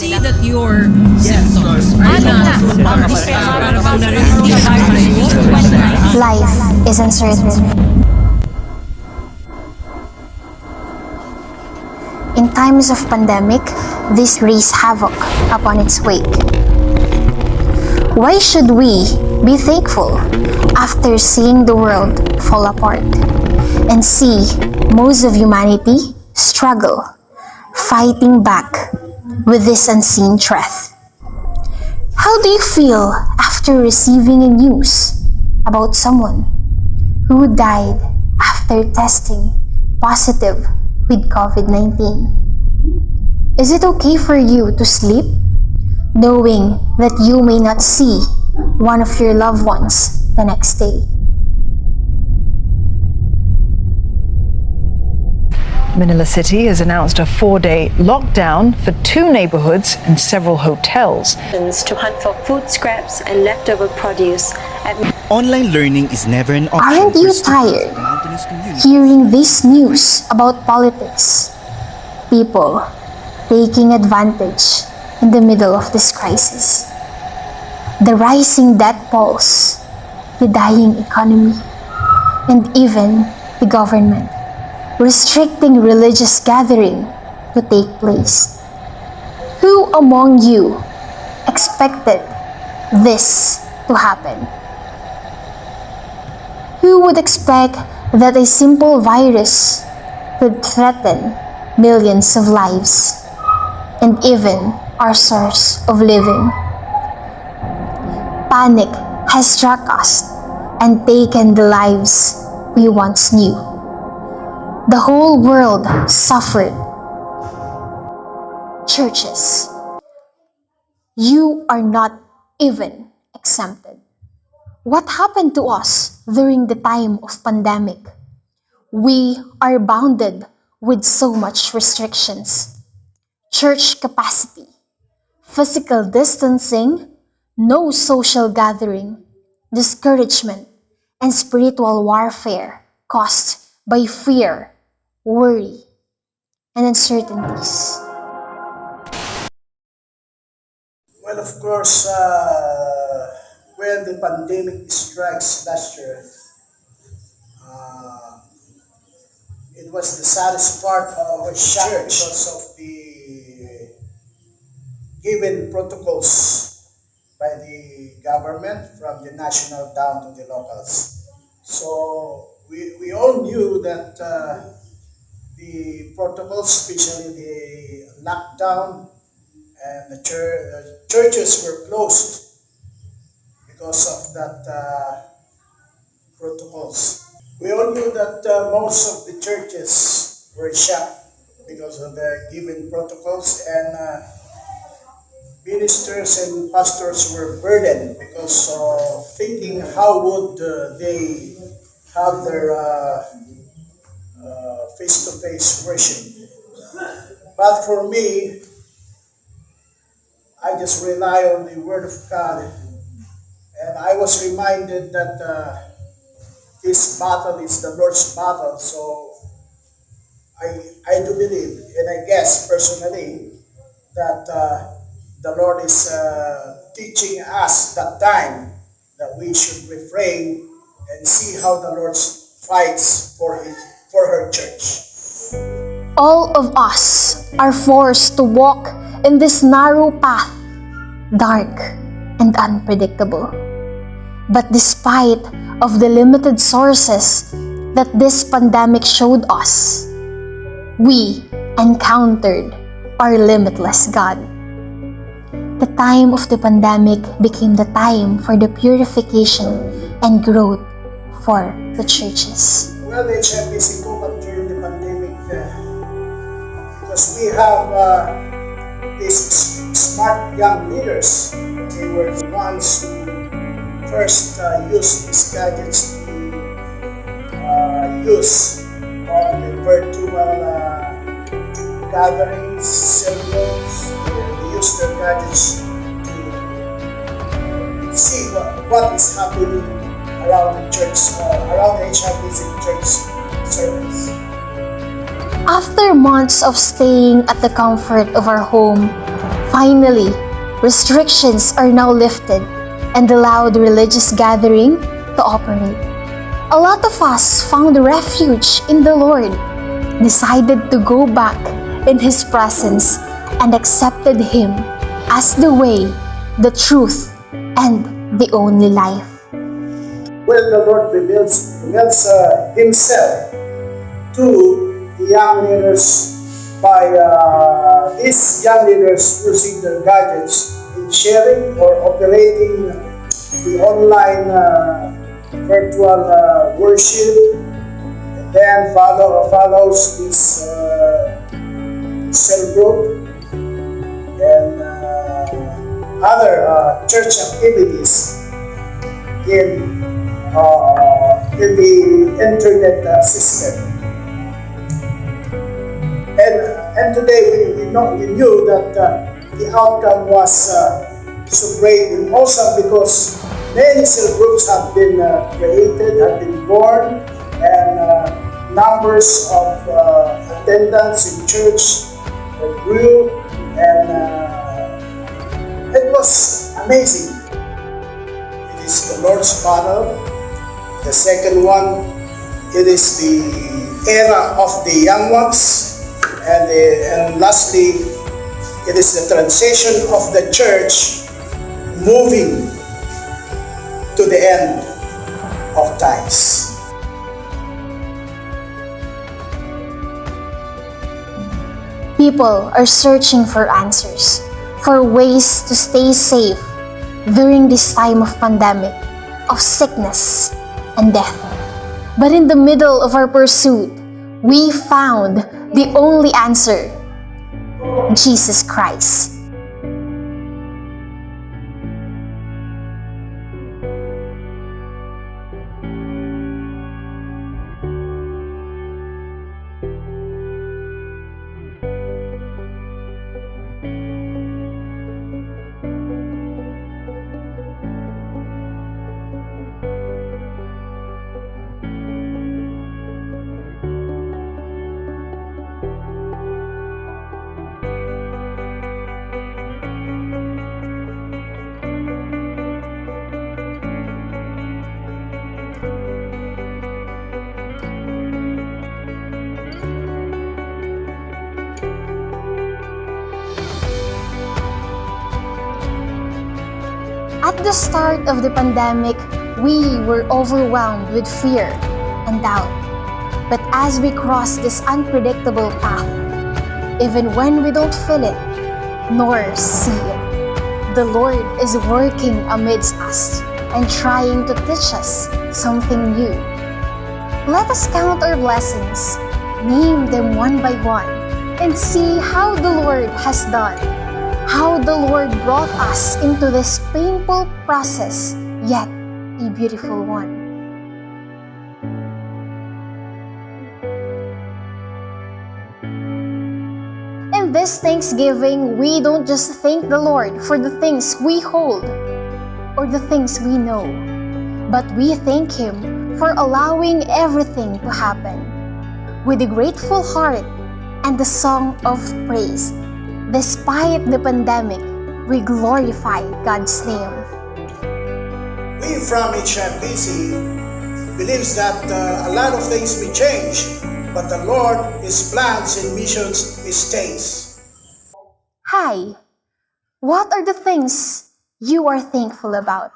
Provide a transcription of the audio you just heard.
see that your symptoms are not Life is uncertain. In times of pandemic, this wreaks havoc upon its wake. Why should we be thankful after seeing the world fall apart and see most of humanity struggle, fighting back with this unseen threat? How do you feel after receiving a news about someone who died after testing positive with COVID-19? Is it okay for you to sleep knowing that you may not see one of your loved ones the next day? Manila City has announced a 4-day lockdown for 2 neighborhoods and several hotels. To hunt for food scraps and leftover produce at Online learning is never an option. Aren't you for students tired of mountainous communities. hearing this news about politics? People taking advantage in the middle of this crisis. The rising death tolls, the dying economy, and even the government restricting religious gathering to take place. Who among you expected this to happen? Who would expect that a simple virus could threaten millions of lives and even our source of living? Panic has struck us and taken the lives we once knew. The whole world suffered. Churches, you are not even exempted. What happened to us during the time of pandemic? We are bounded with so much restrictions. Church capacity, physical distancing, no social gathering, discouragement, and spiritual warfare caused by fear, worry, and uncertainties. Well, of course, when the pandemic strikes last year, it was the saddest part of our church because of the given protocols by the government from the national down to the locals. So we all knew that the protocols, especially the lockdown, and the churches were closed because of that protocols. We all knew that most of the churches were shut because of the given protocols, and ministers and pastors were burdened because of thinking how would they have their face-to-face worship. But for me, I just rely on the Word of God, and I was reminded that this battle is the Lord's battle. So I do believe, and I guess personally, that the Lord is teaching us that time that we should refrain and see how the Lord fights for her church. All of us are forced to walk in this narrow path, dark and unpredictable. But despite of the limited sources that this pandemic showed us, we encountered our limitless God. The time of the pandemic became the time for the purification and growth for the churches. Well, the Hifbc took up during the pandemic because we have these smart young leaders. They were the ones who first used these gadgets to use on the virtual gatherings, ceremonies. They use their gadgets to see what is happening around the church, around the Hifbc church service. After months of staying at the comfort of our home, Finally, restrictions are now lifted and allowed religious gathering to operate. A lot of us found refuge in the Lord, decided to go back in His presence, and accepted Him as the way, the truth, and the only life. Well, the Lord reveals Himself to the young leaders by these young leaders using their gadgets in sharing or operating the online virtual worship, and then follows this cell group and other church activities in the internet system. And today we knew that the outcome was so great and awesome because many cell groups have been created, have been born, and numbers of attendance in church grew, and it was amazing. It is the Lord's battle. The second one, it is the era of the young ones. And lastly, it is the transition of the church moving to the end of times. People are searching for answers, for ways to stay safe during this time of pandemic, of sickness and death. But in the middle of our pursuit, we found the only answer: Jesus Christ. At the start of the pandemic, we were overwhelmed with fear and doubt. But as we cross this unpredictable path, even when we don't feel it nor see it, the Lord is working amidst us and trying to teach us something new. Let us count our blessings, name them one by one, and see how the Lord has done. How the Lord brought us into this painful process, yet a beautiful one. In this Thanksgiving, we don't just thank the Lord for the things we hold or the things we know, but we thank Him for allowing everything to happen. With a grateful heart and the song of praise, despite the pandemic, we glorify God's name. We from Hifbc believes that a lot of things may change, but the Lord, His plans and missions, stays. Hi, what are the things you are thankful about?